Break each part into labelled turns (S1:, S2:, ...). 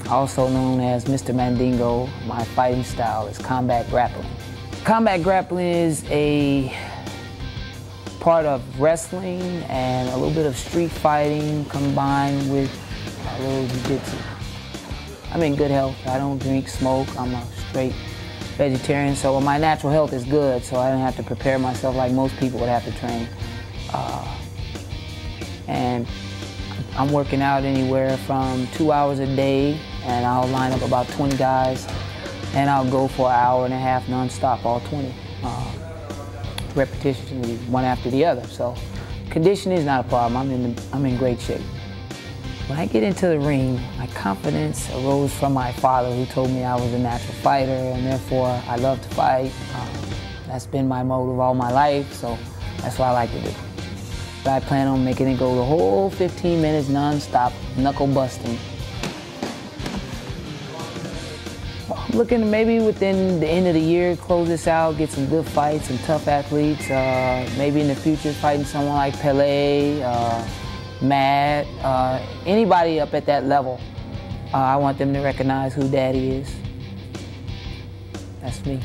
S1: also known as Mr. Mandingo. My fighting style is combat grappling. Combat grappling is a part of wrestling and a little bit of street fighting combined with a little jiu-jitsu. I'm in good health. I don't drink, smoke. I'm a straight vegetarian, so my natural health is good, so I don't have to prepare myself like most people would have to train. And I'm working out anywhere from 2 hours a day, and I'll line up about 20 guys, and I'll go for an hour and a half non-stop, all 20. Repetitions, one after the other. So conditioning is not a problem. I'm in great shape. When I get into the ring, my confidence arose from my father, who told me I was a natural fighter, and therefore I love to fight. That's been my motive all my life, so that's what I like to do. But I plan on making it go the whole 15 minutes non-stop, knuckle busting. I'm looking to maybe within the end of the year, close this out, get some good fights, some tough athletes. Maybe in the future fighting someone like Pele, Matt, anybody up at that level. I want them to recognize who Daddy is. That's me.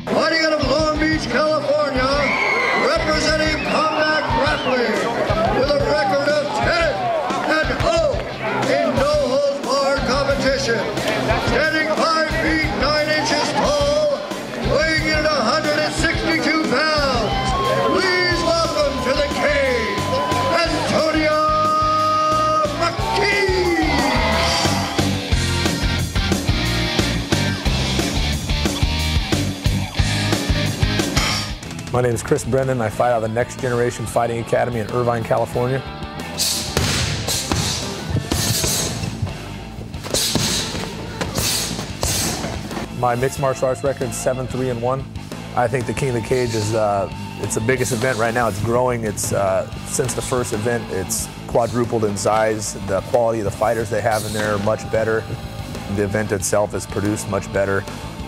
S2: Fighting out of Long Beach, California, representing combat grappling with a record of 10-0 in no-holds-barred competition. Standing 5 feet 9 inches tall, weighing in at 162 pounds. Please welcome to the cage, Antonio Mckee.
S3: My name is Chris Brennan. I fight out of the Next Generation Fighting Academy in Irvine, California. My mixed martial arts record is 7-3-1. I think the King of the Cage is it's the biggest event right now. It's growing. It's since the first event, it's quadrupled in size. The quality of the fighters they have in there are much better. The event itself is produced much better.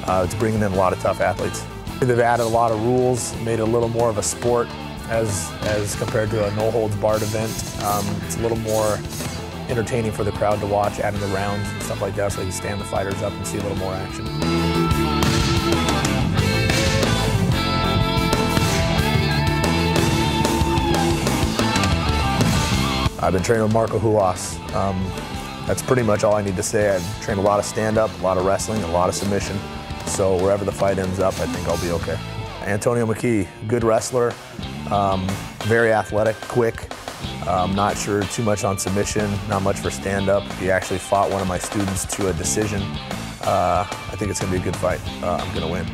S3: It's bringing in a lot of tough athletes. They've added a lot of rules, made it a little more of a sport as compared to a no-holds-barred event. It's a little more entertaining for the crowd to watch, adding the rounds and stuff like that, so you can stand the fighters up and see a little more action. I've been training with Marco Huas. That's pretty much all I need to say. I've trained a lot of stand-up, a lot of wrestling, a lot of submission. So wherever the fight ends up, I think I'll be okay. Antonio Mckee, good wrestler, very athletic, quick. I'm not sure too much on submission, not much for stand-up. He actually fought one of my students to a decision. I think it's going to be a good fight. I'm going to win.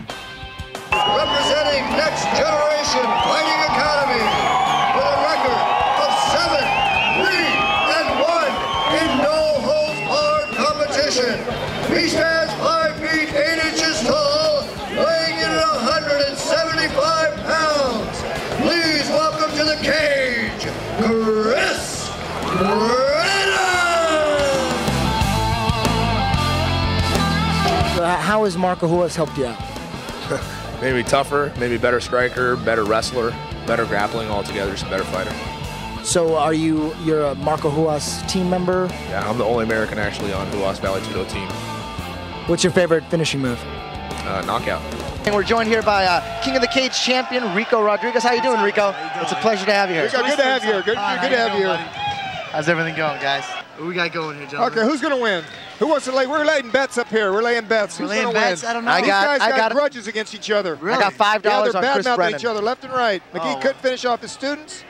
S2: Representing Next Generation Fighting Academy with a record of 7-3-1 in no-holds-barred competition. He stands 5 feet 8 inches tall, weighing in at 175 pounds. Please welcome to the cage, Chris Brennan!
S4: How has Marco Huas helped you out?
S5: Maybe tougher, maybe better striker, better wrestler, better grappling altogether, just a better fighter.
S4: So you're a Marco Huas team member?
S5: Yeah, I'm the only American actually on Huas Valley Judo team.
S4: What's your favorite finishing move?
S5: Knockout.
S6: And we're joined here by King of the Cage champion, Rico Rodriguez. How you doing, Rico? It's a pleasure to have you here.
S7: Rico, good to have you here. Good to have you here.
S6: How's everything going, guys? What we got going here, gentlemen?
S7: Okay, who's going to win? Who wants to lay? We're laying bets up here. We're laying bets. Who's going to win?
S6: I don't know.
S7: These guys got grudges against each other.
S6: Really? I got $5
S7: they're
S6: on Chris
S7: bad-mouthing
S6: Brennan.
S7: each other left and right. McKee couldn't finish off his students.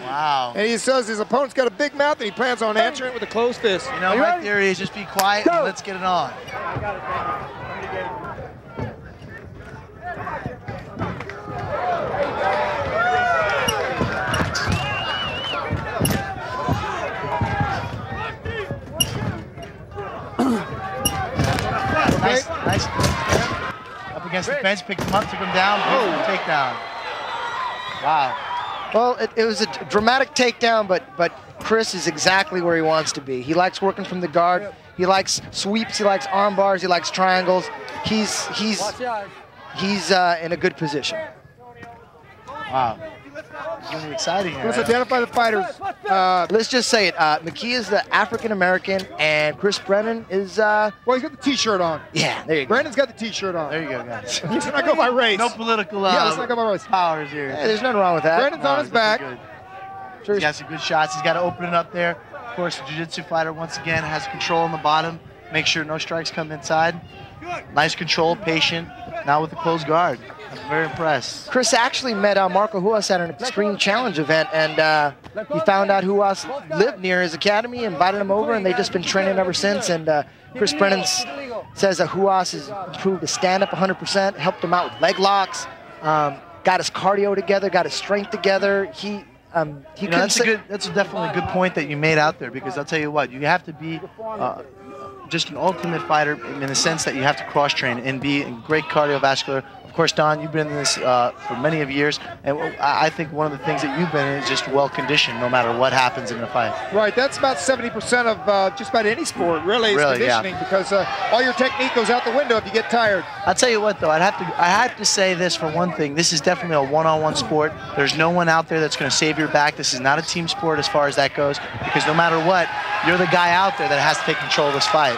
S6: Wow.
S7: And he says his opponent's got a big mouth and he plans on answering it with a closed fist.
S6: You know, my theory is just be quiet and let's get it on. Nice. Up against the fence, picked him up, took him down, takedown. Wow. Well, it was a dramatic takedown, but Chris is exactly where he wants to be. He likes working from the guard. He likes sweeps. He likes arm bars. He likes triangles. He's in a good position. Wow. It's going to be exciting here.
S7: Let's identify the fighters.
S6: Let's just say it. Mckee is the African-American, and Chris Brennan is...
S7: Well, he's got the T-shirt on.
S6: Yeah, there you go.
S7: Brennan's got the T-shirt on.
S6: There you go, guys.
S7: Let's not go by race.
S6: No political
S7: let's not go by race.
S6: powers here. Hey, there's nothing wrong with that.
S7: Brennan's on his back.
S6: Sure, he's got some good shots. He's got to open it up there. Of course, the Jiu-Jitsu fighter, once again, has control on the bottom. Make sure no strikes come inside. Nice control, patient. Now with the closed guard. I'm very impressed. Chris actually met Marco Ruas at an Extreme Challenge event, and he found out Ruas lived near his academy, invited him over, and they've just been training ever since. And Chris Brennan says that Ruas has improved his stand-up 100%, helped him out with leg locks, got his cardio together, got his strength together. That's definitely a good point that you made out there, because I'll tell you what, you have to be just an ultimate fighter in the sense that you have to cross-train and be in great cardiovascular. Of course, Don, you've been in this for many of years, and I think one of the things that you've been in is just well-conditioned no matter what happens in the fight.
S7: Right, that's about 70% of just about any sport, really, is conditioning, because all your technique goes out the window if you get tired.
S6: I'll tell you what, though, I have to say this for one thing. This is definitely a one-on-one sport. There's no one out there that's going to save your back. This is not a team sport as far as that goes, because no matter what, you're the guy out there that has to take control of this fight.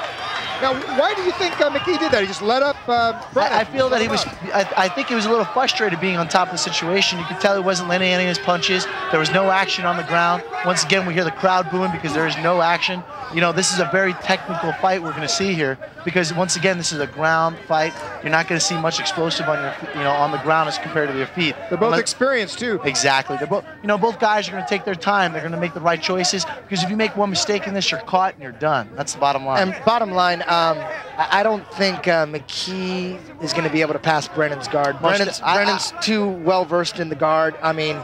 S7: Now, why do you think Mckee did that? He just let up Brennan?
S6: I feel that he was, I think he was a little frustrated being on top of the situation. You could tell he wasn't landing any of his punches. There was no action on the ground. Once again, we hear the crowd booing because there is no action. You know, this is a very technical fight we're going to see here, because once again, this is a ground fight. You're not going to see much explosive on your, on the ground as compared to your feet.
S7: They're both experienced too. Exactly.
S6: They're both, both guys are going to take their time. They're going to make the right choices, because if you make one mistake in this, you're caught and you're done. That's the bottom line.
S4: And bottom line, I don't think Mckee is going to be able to pass Brennan's guard. Brennan's too well versed in the guard. I mean,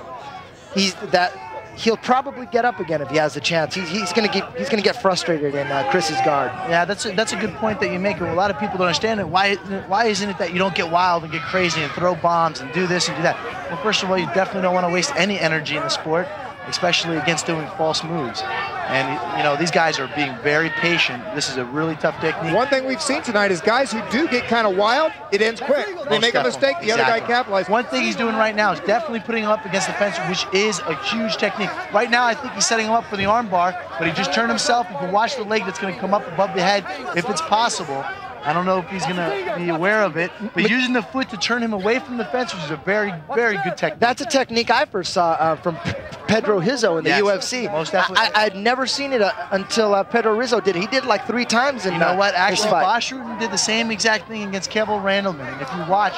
S4: he'll probably get up again if he has the chance. He's going to get frustrated in Chris's guard.
S6: Yeah, that's a good point that you make. A lot of people don't understand it. Why isn't it that you don't get wild and get crazy and throw bombs and do this and do that? Well, first of all, you definitely don't want to waste any energy in the sport, especially against doing false moves. And, these guys are being very patient. This is a really tough technique.
S7: One thing we've seen tonight is guys who do get kind of wild, it ends quick. They make a mistake, the other guy capitalizes.
S6: One thing he's doing right now is definitely putting him up against the fence, which is a huge technique. Right now, I think he's setting him up for the arm bar, but he just turned himself. You can watch the leg that's going to come up above the head if it's possible. I don't know if he's going to be aware of it, but using the foot to turn him away from the fence, which is a very, very good technique.
S4: That's a technique I first saw from Pedro Rizzo in the UFC.
S6: Most definitely.
S4: I'd never seen it until Pedro Rizzo did it. He did it like 3 times in
S6: You know what? Actually, Boschrutten did the same exact thing against Kevin Randleman. And if you watch,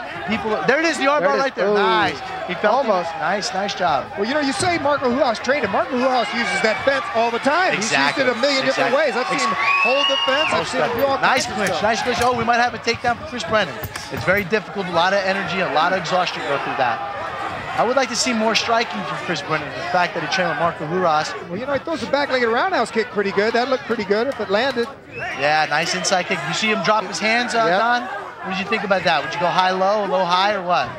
S6: there it is, the armbar right there. Nice. He felt almost. Nice job.
S7: Well, you say Marco Ruas trained him. Marco Ruas uses that fence all the time.
S6: Exactly.
S7: He's used it a million different ways. I've seen him hold the fence. I've seen him do all kinds of stuff.
S6: Nice clinch. Oh, we might have a takedown for Chris Brennan. It's very difficult, a lot of energy, a lot of exhaustion go through that. I would like to see more striking from Chris Brennan, the fact that he trained with Marco Ruas.
S7: Well, he throws the back-legged roundhouse kick pretty good. That looked pretty good if it landed.
S6: Yeah, nice inside kick. You see him drop his hands, Don? What did you think about that? Would you go high-low, low-high, or what?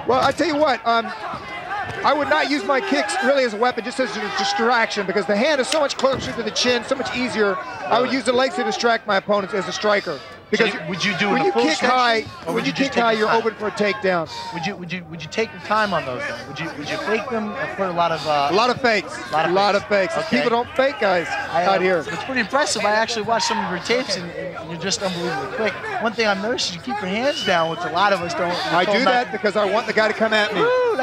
S7: Well, I tell you what, I would not use my kicks really as a weapon, just as a distraction, because the hand is so much closer to the chin, so much easier. I would use the legs to distract my opponents as a striker. Because
S6: would you do
S7: when you kick high, you're
S6: time?
S7: open for a takedown.
S6: Would you take your time on those? Then? Would you fake them and put a lot of
S7: fakes? A lot of fakes.
S6: Okay.
S7: People don't fake, guys, out here.
S6: It's pretty impressive. I actually watched some of your tapes, and you're just unbelievably quick. One thing I've noticed is you keep your hands down, which a lot of us don't.
S7: I do that because I want the guy to come at me.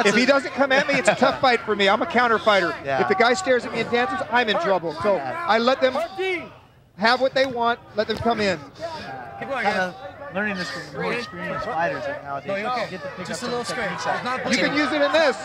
S7: If he doesn't come at me, it's a tough fight for me. I'm a counter fighter.
S6: Yeah.
S7: If the guy stares at me and dances, I'm in trouble. So I let them have what they want. Let them come in.
S6: Keep going, learning this from more experienced fighters nowadays.
S8: No,
S6: you get to pick
S8: just
S6: up
S8: a little straight.
S7: You can use it in this.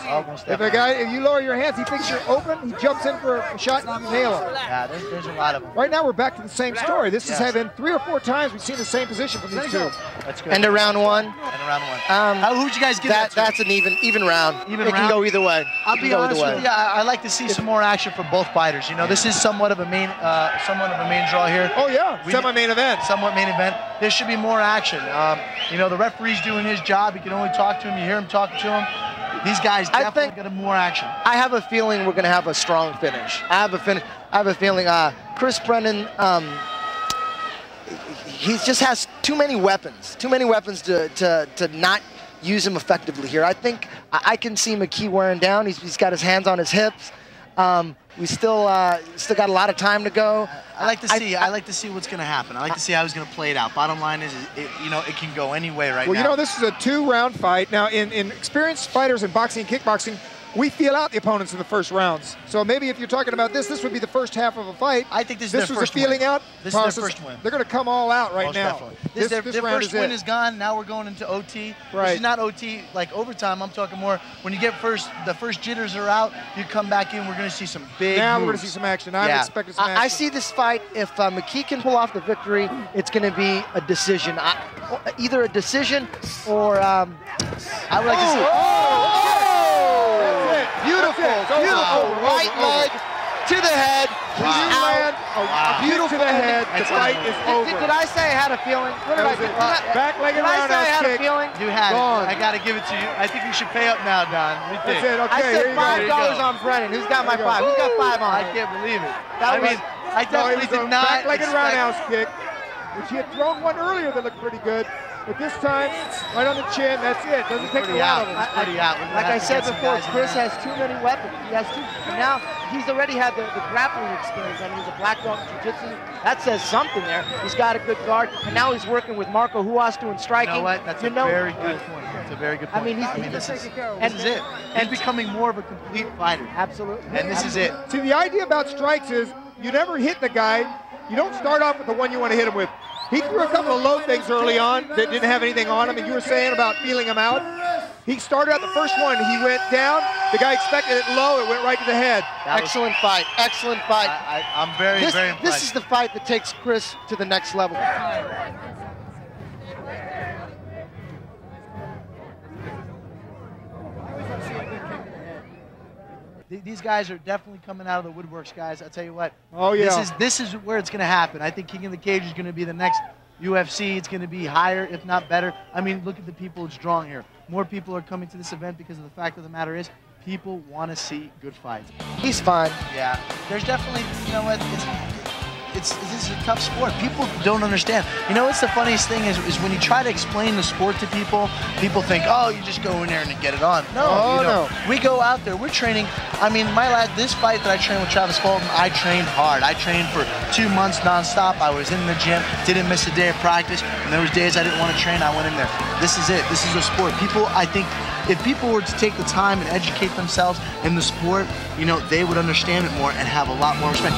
S7: If you lower your hands, he thinks you're open, he jumps in for a shot and you nail him.
S6: Yeah, there's a lot of them.
S7: Right now we're back to the same story. This has happened 3 or 4 times. We've seen the same position from these two.
S6: That's good.
S4: And a round one.
S6: Who'd you guys give that to?
S4: That's an even round.
S6: It
S4: can go either way.
S6: I'll be honest with you. I like to see some more action from both fighters. This is somewhat of a main draw here.
S7: Oh yeah, semi-main event.
S6: Somewhat main event. There should be more action. The referee's doing his job. You can only talk to him. You hear him talking to him. These guys definitely get more action.
S4: I have a feeling we're going to have a strong finish. I have a feeling Chris Brennan, he just has too many weapons to not use him effectively here. I think I can see Mckee wearing down. He's got his hands on his hips. We still got a lot of time to go.
S6: I like to see what's going to happen. I like to see how he's going to play it out. Bottom line is, it can go any way right now.
S7: Well, you know, this is a 2-round fight. Now, in experienced fighters in boxing and kickboxing, we feel out the opponents in the first rounds. So maybe if you're talking about this would be the first half of a fight.
S6: I think this is their first
S7: was a feeling
S6: win.
S7: out
S6: This
S7: process.
S6: is their first win.
S7: They're going to come all out right now.
S6: Definitely. Their first win is gone. Now we're going into OT.
S7: Right.
S6: This is not OT like overtime. I'm talking more when you get the first jitters are out, you come back in, we're going to see some big
S7: Now
S6: moves.
S7: we're going to see some action. I'm expecting some action.
S4: I see this fight, if Mckee can pull off the victory, it's going to be a decision. Either a decision or I would like to see. Beautiful right leg to the head.
S7: Beautiful to the head. The fight is over.
S4: Did I say I had a feeling? What did I say?
S7: Back leg and roundhouse kick.
S4: Did I say I had a feeling?
S6: You had it. I got to give it to you. I think you should pay up now, Don. What do you think?
S7: That's it. Okay,
S4: I said $5 on Brennan. Who's got my 5? Who's got 5 on?
S6: I can't believe it. I
S7: No,
S6: definitely
S7: it was
S6: did
S7: a
S6: not.
S7: back leg and roundhouse kick, which he had thrown one earlier that looked pretty good. But this time, right on the chin, that's it. Doesn't take a lot of it.
S6: Pretty out.
S4: Like I said before, Chris has too many weapons. He has too, and now he's already had the grappling experience. I mean, he's a black belt in Jiu Jitsu. That says something there. He's got a good guard, and now he's working with Marco Huas doing striking.
S6: You know what? That's a very good point. That's a very good point.
S4: I mean,
S6: this is it. And becoming more of a complete fighter.
S4: Absolutely.
S6: And this is it.
S7: See, the idea about strikes is you never hit the guy. You don't start off with the one you want to hit him with. He threw a couple of low things early on that didn't have anything on him, and you were saying about feeling him out. He started out the first one. He went down. The guy expected it low. It went right to the head.
S4: Excellent fight. Excellent fight.
S6: I'm very impressed.
S4: This is the fight that takes Chris to the next level.
S6: These guys are definitely coming out of the woodworks, guys. I'll tell you what.
S7: Oh, yeah.
S6: This is where it's going to happen. I think King of the Cage is going to be the next UFC. It's going to be higher, if not better. I mean, look at the people it's drawing here. More people are coming to this event because of the fact of the matter is people want to see good fights.
S4: He's fine.
S6: Yeah. There's definitely, you know what, this is a tough sport. People don't understand. You know what's the funniest thing is when you try to explain the sport to people, people think, oh, you just go in there and get it on. No, no. We go out there, we're training. I mean, this fight that I trained with Travis Fulton, I trained hard. I trained for 2 months nonstop. I was in the gym, didn't miss a day of practice, and there was days I didn't want to train, I went in there. This is it. This is a sport. People, I think, if people were to take the time and educate themselves in the sport, you know, they would understand it more and have a lot more respect.